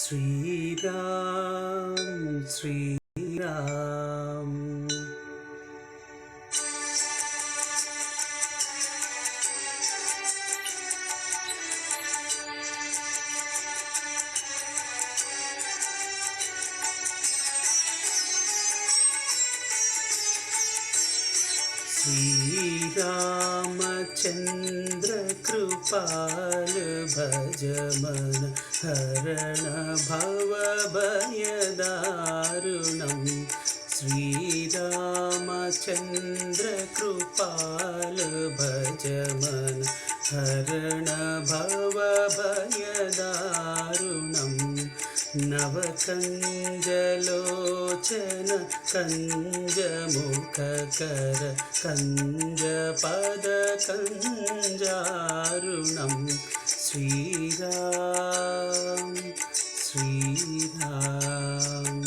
శ్రీరామ్ శ్రీరామ్ श्रीरामचन्द्र कृपाल भज मन हरण भवभयदारुणं श्रीरामचन्द्र कृपाल भज मन हरण भवभयदारुणं नवकञ्जलोचन कञ्जमुखकर कञ्जपदकञ्जारुणं श्रीराम श्रीराम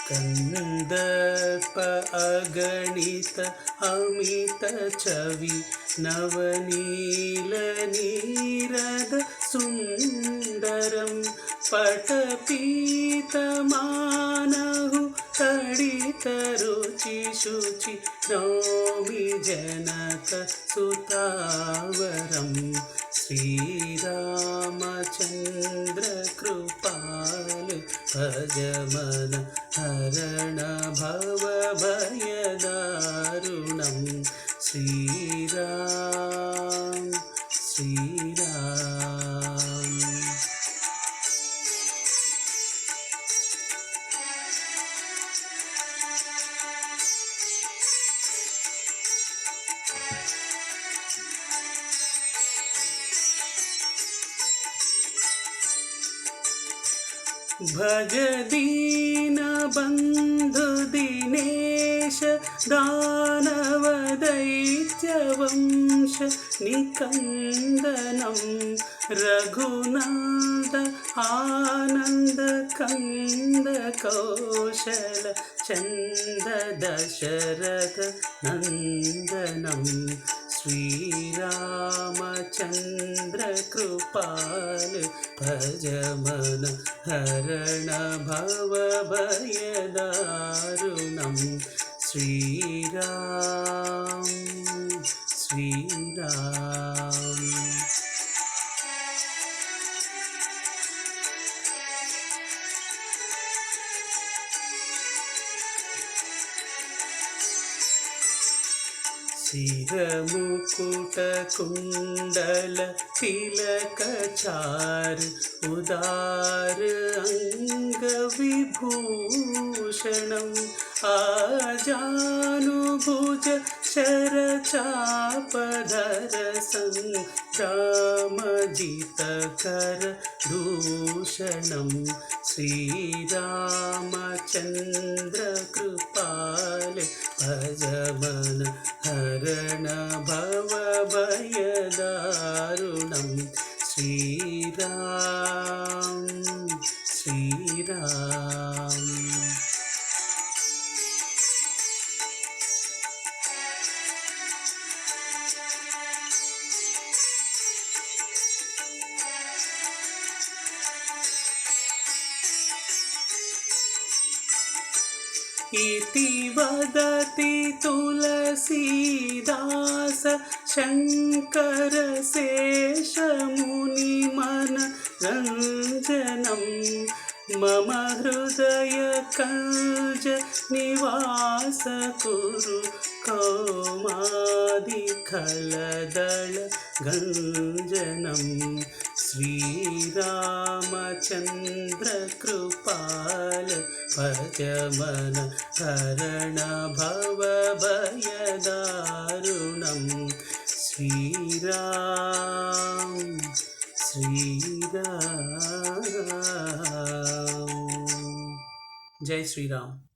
कंदर्प अगणित अमित छवि नवनील नीरद सुंदरं पटपीतमानहु तडित रुचि शुचि नौमि जनक सुतावरं श्रीरामचन्द्र कृपाल भज मन हरण भवभयदारुणं श्रीराम श्रीराम भज दीन बंधु दिनेश दानव दैत्य वंश निकंदनं रघुनाथ आनंद कंद कौशल चंद दशरथ नंदनं श्रीरामचन्द्र कृपाल भज मन हरण भवभयदारुणं श्रीराम श्रीराम शिरमुकुट कुंडल तिलक चार उदार अंग विभूषणं आजानुभुज शर चापधर संग्रामजित कर दूषणं श्रीरामचन्द्र कृपाल भज मन हरण भवभयदारुणं श्रीराम श्रीराम इति वदति तुलसीदास शंकर शेष मुनि मन रंजनं मम हृदय कल्ज निवास कुरु कौमादि खलदल गंजनं श्रीरामचन्द्र कृपाल भज मन हरण भवभयदारुणं श्रीराम श्रीराम जय श्री राम।